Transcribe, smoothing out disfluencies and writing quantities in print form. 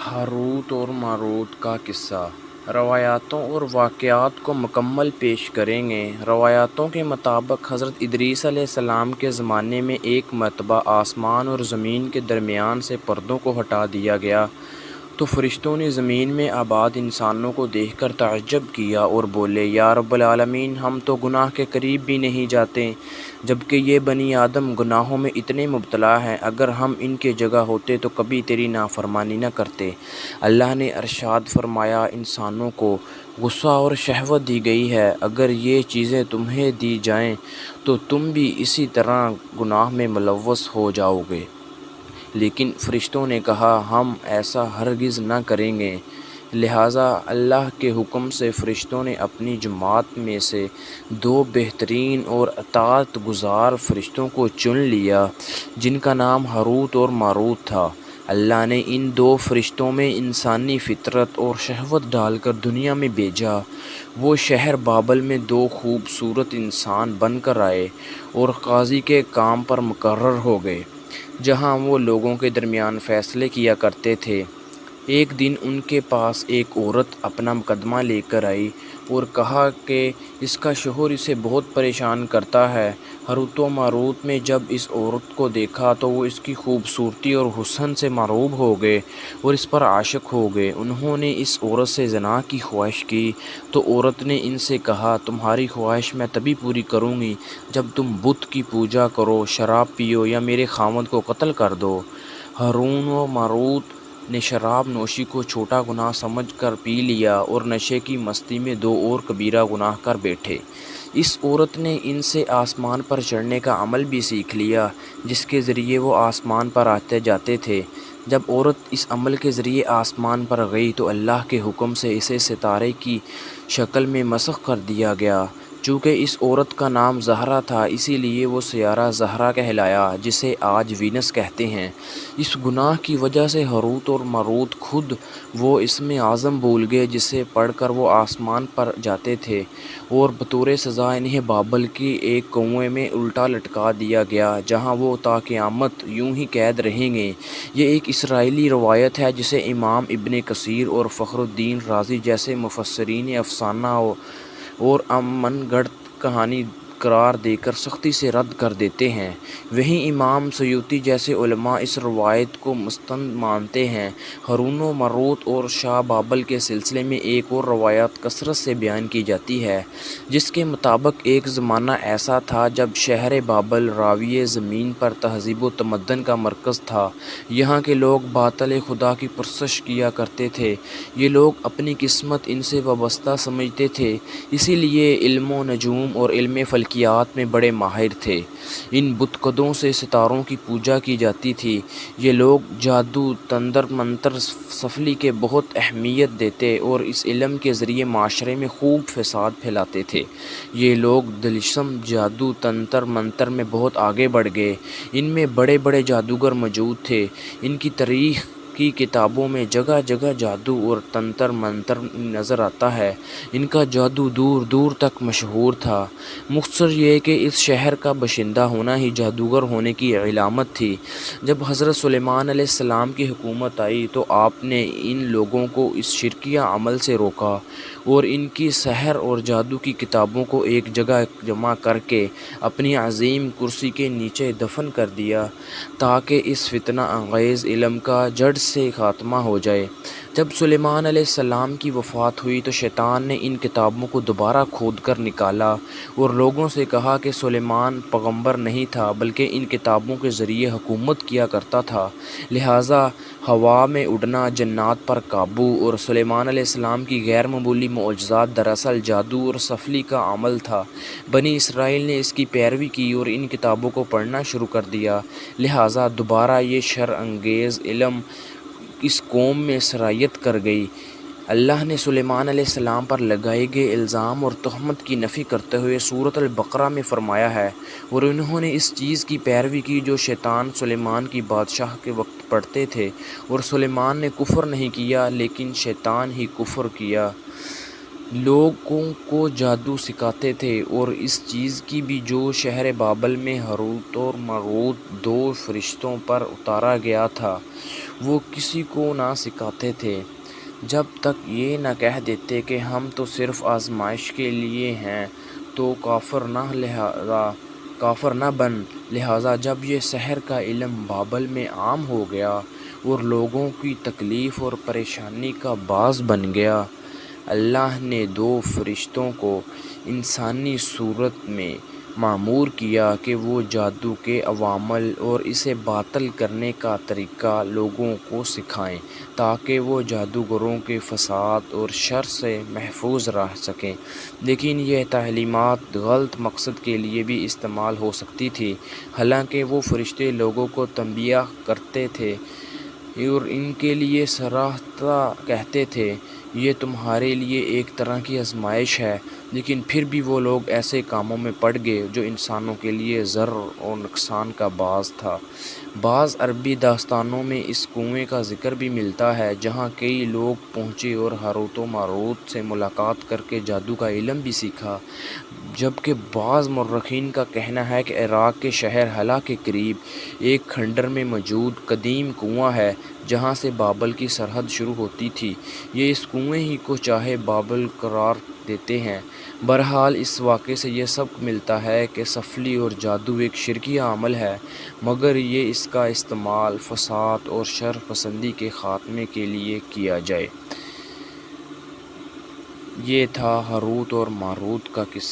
Harut اور ماروت کا قصہ روایاتوں اور واقعات کو مکمل پیش کریں گے۔ روایاتوں کے مطابق حضرت ادریس علیہ السلام کے زمانے میں ایک مرتبہ آسمان اور زمین کے درمیان سے پردوں کو ہٹا دیا گیا تو فرشتوں نے زمین میں آباد انسانوں کو دیکھ کر تعجب کیا اور بولے، یا رب العالمین، ہم تو گناہ کے قریب بھی نہیں جاتے، جبکہ یہ بنی آدم گناہوں میں اتنے مبتلا ہیں۔ اگر ہم ان کے جگہ ہوتے تو کبھی تیری نافرمانی نہ کرتے۔ اللہ نے ارشاد فرمایا، انسانوں کو غصہ اور شہوت دی گئی ہے، اگر یہ چیزیں تمہیں دی جائیں تو تم بھی اسی طرح گناہ میں ملوث ہو جاؤ گے۔ لیکن فرشتوں نے کہا، ہم ایسا ہرگز نہ کریں گے۔ لہٰذا اللہ کے حکم سے فرشتوں نے اپنی جماعت میں سے دو بہترین اور اطاعت گزار فرشتوں کو چن لیا، جن کا نام ہاروت اور ماروت تھا۔ اللہ نے ان دو فرشتوں میں انسانی فطرت اور شہوت ڈال کر دنیا میں بھیجا۔ وہ شہر بابل میں دو خوبصورت انسان بن کر آئے اور قاضی کے کام پر مقرر ہو گئے، جہاں وہ لوگوں کے درمیان فیصلے کیا کرتے تھے۔ ایک دن ان کے پاس ایک عورت اپنا مقدمہ لے کر آئی اور کہا کہ اس کا شوہر اسے بہت پریشان کرتا ہے۔ ہاروت و ماروت نے جب اس عورت کو دیکھا تو وہ اس کی خوبصورتی اور حسن سے مرعوب ہو گئے اور اس پر عاشق ہو گئے۔ انہوں نے اس عورت سے زنا کی خواہش کی تو عورت نے ان سے کہا، تمہاری خواہش میں تبھی پوری کروں گی جب تم بت کی پوجا کرو، شراب پیو یا میرے خاوند کو قتل کر دو۔ ہاروت و ماروت نے شراب نوشی کو چھوٹا گناہ سمجھ کر پی لیا اور نشے کی مستی میں دو اور کبیرہ گناہ کر بیٹھے۔ اس عورت نے ان سے آسمان پر چڑھنے کا عمل بھی سیکھ لیا، جس کے ذریعے وہ آسمان پر آتے جاتے تھے۔ جب عورت اس عمل کے ذریعے آسمان پر گئی تو اللہ کے حکم سے اسے ستارے کی شکل میں مسخ کر دیا گیا۔ چونکہ اس عورت کا نام زہرہ تھا، اسی لیے وہ سیارہ زہرہ کہلایا، جسے آج وینس کہتے ہیں۔ اس گناہ کی وجہ سے ہاروت اور ماروت خود وہ اسم اعظم بھول گئے جسے پڑھ کر وہ آسمان پر جاتے تھے، اور بطور سزا انہیں بابل کے ایک کنویں میں الٹا لٹکا دیا گیا، جہاں وہ تا قیامت یوں ہی قید رہیں گے۔ یہ ایک اسرائیلی روایت ہے جسے امام ابن کثیر اور فخر الدین رازی جیسے مفسرین افسانہ اور من گھڑت کہانی قرار دے کر سختی سے رد کر دیتے ہیں۔ وہیں امام سیوطی جیسے علماء اس روایت کو مستند مانتے ہیں۔ ہاروت و ماروت اور شاہ بابل کے سلسلے میں ایک اور روایت کثرت سے بیان کی جاتی ہے، جس کے مطابق ایک زمانہ ایسا تھا جب شہر بابل راویہ زمین پر تہذیب و تمدن کا مرکز تھا۔ یہاں کے لوگ باطل خدا کی پرستش کیا کرتے تھے۔ یہ لوگ اپنی قسمت ان سے وابستہ سمجھتے تھے، اسی لیے علم و نجوم اور علم فلکیات میں بڑے ماہر تھے۔ ان بت قدوں سے ستاروں کی پوجا کی جاتی تھی۔ یہ لوگ جادو، تنتر منتر، سفلی کے بہت اہمیت دیتے اور اس علم کے ذریعے معاشرے میں خوب فساد پھیلاتے تھے۔ یہ لوگ طلسم، جادو، تنتر منتر میں بہت آگے بڑھ گئے۔ ان میں بڑے بڑے جادوگر موجود تھے۔ ان کی تاریخ کی کتابوں میں جگہ جگہ جادو اور تنتر منتر نظر آتا ہے۔ ان کا جادو دور دور تک مشہور تھا۔ مختصر یہ کہ اس شہر کا باشندہ ہونا ہی جادوگر ہونے کی علامت تھی۔ جب حضرت سلیمان علیہ السلام کی حکومت آئی تو آپ نے ان لوگوں کو اس شرکیہ عمل سے روکا اور ان کی سحر اور جادو کی کتابوں کو ایک جگہ جمع کر کے اپنی عظیم کرسی کے نیچے دفن کر دیا، تاکہ اس فتنہ انگیز علم کا جڑ سے خاتمہ ہو جائے۔ جب سلیمان علیہ السلام کی وفات ہوئی تو شیطان نے ان کتابوں کو دوبارہ کھود کر نکالا اور لوگوں سے کہا کہ سلیمان پیغمبر نہیں تھا بلکہ ان کتابوں کے ذریعے حکومت کیا کرتا تھا۔ لہٰذا ہوا میں اڑنا، جنات پر قابو اور سلیمان علیہ السلام کی غیر معمولی معجزات دراصل جادو اور سفلی کا عمل تھا۔ بنی اسرائیل نے اس کی پیروی کی اور ان کتابوں کو پڑھنا شروع کر دیا، لہٰذا دوبارہ یہ شر انگیز علم اس قوم میں سرایت کر گئی۔ اللہ نے سلیمان علیہ السلام پر لگائے گئے الزام اور تہمت کی نفی کرتے ہوئے سورۃ البقرہ میں فرمایا ہے، اور انہوں نے اس چیز کی پیروی کی جو شیطان سلیمان کی بادشاہ کے وقت پڑھتے تھے، اور سلیمان نے کفر نہیں کیا لیکن شیطان ہی کفر کیا۔ لوگوں کو جادو سکھاتے تھے، اور اس چیز کی بھی جو شہر بابل میں ہاروت اور ماروت دو فرشتوں پر اتارا گیا تھا، وہ کسی کو نہ سکھاتے تھے جب تک یہ نہ کہہ دیتے کہ ہم تو صرف آزمائش کے لیے ہیں، تو کافر نہ بن۔ لہٰذا جب یہ سحر کا علم بابل میں عام ہو گیا اور لوگوں کی تکلیف اور پریشانی کا باعث بن گیا، اللہ نے 2 فرشتوں کو انسانی صورت میں مأمور کیا کہ وہ جادو کے عوامل اور اسے باطل کرنے کا طریقہ لوگوں کو سکھائیں تاکہ وہ جادوگروں کے فساد اور شر سے محفوظ رہ سکیں۔ لیکن یہ تعلیمات غلط مقصد کے لیے بھی استعمال ہو سکتی تھیں۔ حالانکہ وہ فرشتے لوگوں کو تنبیہ کرتے تھے اور ان کے لیے صراحت کہتے تھے، یہ تمہارے لیے ایک طرح کی آزمائش ہے، لیکن پھر بھی وہ لوگ ایسے کاموں میں پڑ گئے جو انسانوں کے لیے ضرر اور نقصان کا باعث تھا۔ بعض عربی داستانوں میں اس کنویں کا ذکر بھی ملتا ہے جہاں کئی لوگ پہنچے اور ہاروت و ماروت سے ملاقات کر کے جادو کا علم بھی سیکھا، جبکہ بعض مورخین کا کہنا ہے کہ عراق کے شہر حلب کے قریب ایک کھنڈر میں موجود قدیم کنواں ہے جہاں سے بابل کی سرحد شروع ہوتی تھی۔ یہ اس کنویں ہی کو چاہے بابل قرار دیتے ہیں۔ بہرحال اس واقعے سے یہ سبق ملتا ہے کہ سفلی اور جادو ایک شرکی عمل ہے، مگر یہ اس کا استعمال فساد اور شر پسندی کے خاتمے کے لیے کیا جائے۔ یہ تھا ہاروت اور ماروت کا قصہ۔